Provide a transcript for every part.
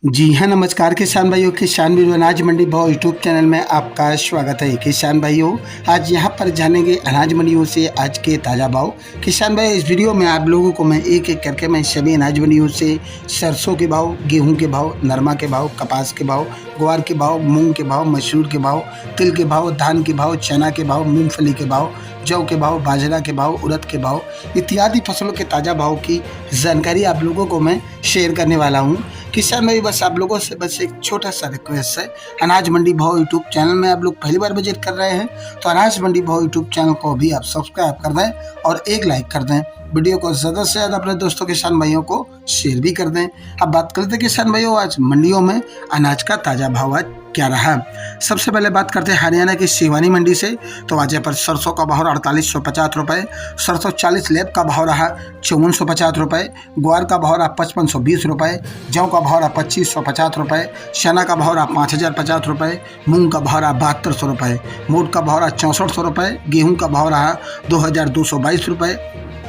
जी हाँ, नमस्कार किसान भाइयों, किसान वीर अनाज मंडी भाव यूट्यूब चैनल में आपका स्वागत है। किसान भाइयों, आज यहाँ पर जानेंगे अनाज मंडियों से आज के ताज़ा भाव। किसान भाई, इस वीडियो में आप लोगों को मैं एक-एक करके मैं सभी अनाज मंडियों से सरसों के भाव, गेहूँ के भाव, नरमा के भाव, कपास के भाव, ग्वार के भाव, मूँग के भाव, मसूर के भाव, तिल के भाव, धान के भाव, चना के भाव, मूँगफली के भाव, जौ के भाव, बाजरा के भाव, उड़द के भाव इत्यादि फसलों के ताज़ा भाव की जानकारी आप लोगों को मैं शेयर करने वाला हूँ। किसान भाई, बस आप लोगों से बस एक छोटा सा रिक्वेस्ट है, अनाज मंडी भाव यूट्यूब चैनल में आप लोग पहली बार विजिट कर रहे हैं तो अनाज मंडी भाव यूट्यूब चैनल को भी आप सब्सक्राइब कर दें और एक लाइक कर दें। वीडियो को ज़्यादा से ज़्यादा अपने दोस्तों किसान भाइयों को शेयर भी कर दें। अब बात करते हैं किसान भाइयों, आज मंडियों में अनाज का ताज़ा भाव आज क्या रहा। सबसे पहले बात करते हैं हरियाणा की सिवानी मंडी से। तो आज यहाँ पर सरसों का भाव 4850 रुपये, सरसों 40 लेब का भाव रहा 5450 रुपये, ग्वार का भाव रहा 5520 रुपये, जौ का भाव रहा 2550 रुपये, चना का भाव रहा 5050 रुपये, मूंग का भाव रहा 7200 रुपये, मोट का भाव रहा 6400 रुपये, गेहूँ का भाव रहा 2222 रुपये,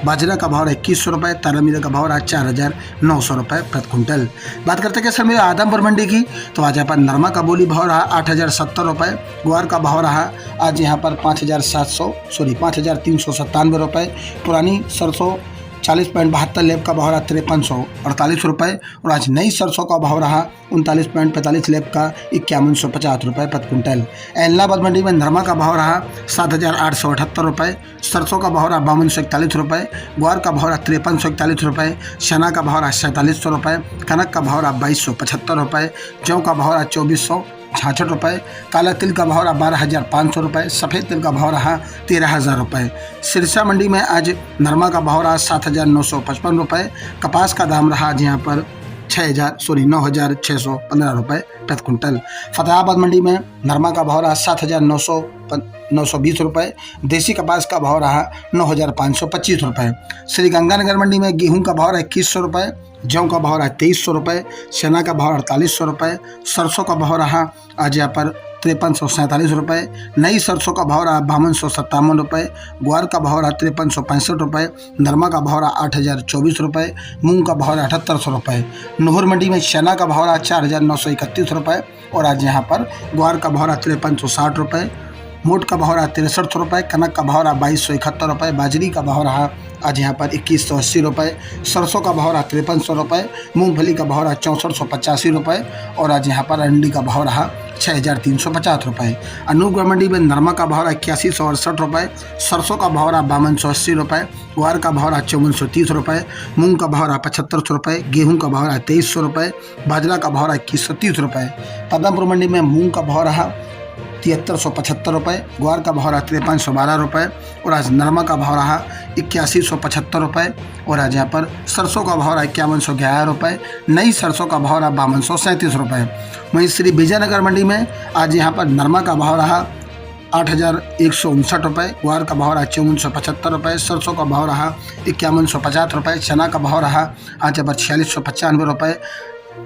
बाजरा का भाव 2100 रुपये, तारामीरा का भाव रहा 4900 रुपये प्रति क्विंटल। बात करते हैं कि सर मेरे आदमपुर मंडी की। तो आज यहाँ पर नरमा का बोली भाव रहा 8070 रुपये, ग्वार का भाव रहा आज यहाँ पर 5397 रुपये, पुरानी सरसों 40.72 लेब का भाव रहा 5348 रुपये और आज नई सरसों का भाव रहा 39.45 लेब का 5150 रुपये प्रति क्विंटल। एलनाबाद मंडी में नरमा का भाव रहा 7878 रुपये, सरसों का भाव रहा 5241 रुपये, ग्वार का भाव रहा 5341 रुपये, चना का भाव रहा 4700 रुपये, कनक का भाव रहा 2275 रुपये, जौ का भाव रहा 2466 रुपये, काला तिल का भाव रहा 12500 रुपये, सफ़ेद तिल का भाव रहा 13000 रुपये। सिरसा मंडी में आज नरमा का भाव रहा 7955 रुपये, कपास का दाम रहा आज यहाँ पर 9615 रुपये प्रति क्विंटल। फतेहाबाद मंडी में नरमा का भाव रहा 7920 रुपये, देसी कपास का भाव रहा 9525 रुपये। श्री गंगानगर मंडी में गेहूं का भाव रहा 2100 रुपये, जौ का भाव रहा 2300 रुपये, चना का भाव 4800 रुपये, सरसों का भाव रहा आज यहाँ पर 5347 रुपये, नई सरसों का भाव रहा 5257 रुपये, ग्वार का भाव रहा 5365 रुपये, नरमा का भाव रहा 8024 रुपये, मूंग का भाव रहा 7800 रुपये। नूहर मंडी में चना का भाव रहा 4931 रुपये और आज यहाँ पर ग्वार का भाव रहा 5360 रुपये, मोट का भाव रहा 6300 रुपये, कनक का भाव रहा 2271 रुपये, बाजरी का भाव रहा आज यहाँ पर 2180 रुपये, सरसों का भाव रहा 5300 रुपये, मूंगफली का भाव रहा 6485 रुपये और आज यहाँ पर अरंडी का भाव रहा 6350 रुपये। अनूपगढ़ मंडी में नरमा का भाव रहा 8168 रुपये, सरसों का भाव रहा 5280 रुपये, ग्वार का भाव रहा 5430 रुपये, मूंग का भाव रहा 7500 रुपये, गेहूँ का भाव रहा 2300 रुपये, बाजरा का भाव रहा 2130 रुपये। पद्मपुर मंडी में मूंग का भाव रहा 7375 रुपये, ग्वार का भाव रहा 5312 रुपये और आज नरमा का भाव रहा 8175 रुपये और आज यहाँ पर सरसों का भाव रहा 5111 रुपये, नई सरसों का भाव रहा 5237 रुपये। वहीं श्री विजयनगर मंडी में आज यहाँ पर नरमा का भाव रहा 8159 रुपये, ग्वार का भाव रहा 5475 रुपये, सरसों का भाव रहा 5150 रुपये, चना का भाव रहा आज यहाँ पर 4695 रुपये,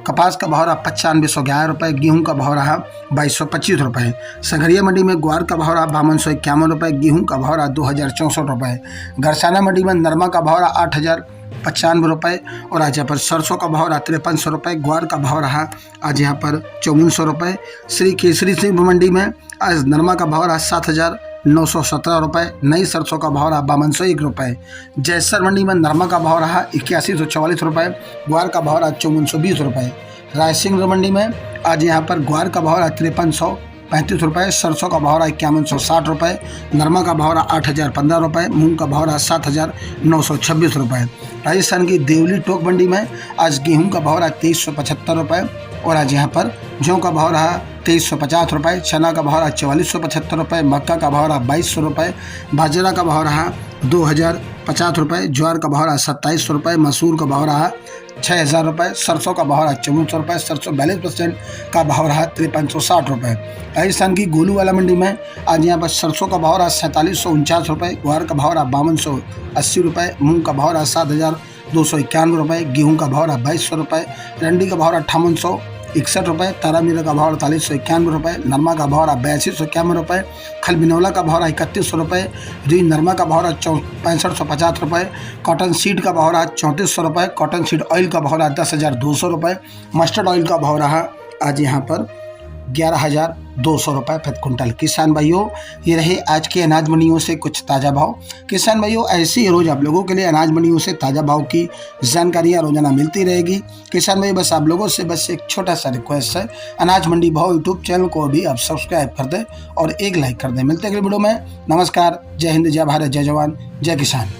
कपास का भाव रहा 9511 रुपये, गेहूं का भाव रहा 2225 रुपये। संघरिया मंडी में ग्वार का भाव रहा 5251 रुपये, गेहूं का भाव रहा 2064 रुपये। गरसाना मंडी में नरमा का भाव रहा 8095 रुपये और आज यहाँ पर सरसों का भाव रहा 5300 रुपये, ग्वार का भाव रहा आज यहाँ पर 5400 रुपये। श्री केसरी सिंह मंडी में आज नरमा का भाव रहा 7917 रुपये, नई सरसों का भाव रहा 5201 रुपये। जैसर मंडी में नरमा का भाव रहा 8144 रुपये, ग्वार का भाव रहा 5420 रुपये। रायसिंह मंडी में आज यहाँ पर ग्वार का भाव रहा 5335 रुपये, सरसों का भाव रहा 5160 रुपये, नरमा का भाव रहा 8015 रुपये, मूंग का भाव रहा 7926 रुपये। राजस्थान की देवली टोक मंडी में आज गेहूं का भाव रहा 2375 रुपये और आज यहाँ पर जौ का भाव रहा 2350 रुपये, चना का भाव रहा 4475 रुपये, मक्का का भाव रहा 2200 रुपये, बाजरा का भाव रहा 2050 रुपये, ज्वार का भाव रहा 2700 रुपये, मसूर का भाव रहा 6000 रुपये, सरसों का भाव रहा 5400 रुपये, सरसों 42% का भाव रहा 5360 रुपये। राजस्थान की गोलू वाला मंडी में आज यहाँ पर सरसों का भाव रहा 4749 रुपये, ग्वार का भाव रहा 5280 रुपये, मूंग का भाव रहा 7291 रुपये, गेहूँ का भाव रहा 2200 रुपये, रंडी का भाव रहा 61 रुपये, तारामीरा का भाव 4891 रुपये, नरमा का भाव 8251 रुपये, खल बिनौला का भाव 3100 रुपये, री नरमा का भाव 6550 रुपये, कॉटन सीड का भाव रहा 3400 रुपये, कॉटन सीड ऑयल का भाव रहा 10,200 रुपये, मस्टर्ड ऑयल का भाव रहा आज यहाँ पर 11,200 रुपये प्रति कुंटल। किसान भाइयों, ये रहे आज के अनाज मंडियों से कुछ ताज़ा भाव। किसान भाइयों, ऐसे ही रोज़ आप लोगों के लिए अनाज मंडियों से ताज़ा भाव की जानकारियाँ रोजाना मिलती रहेगी। किसान भाई, बस आप लोगों से बस एक छोटा सा रिक्वेस्ट है, अनाज मंडी भाव यूट्यूब चैनल को भी आप सब्सक्राइब कर दें और एक लाइक कर दें। मिलते हैं अगले वीडियो में। नमस्कार, जय हिंद, जय भारत, जय जवान, जय किसान।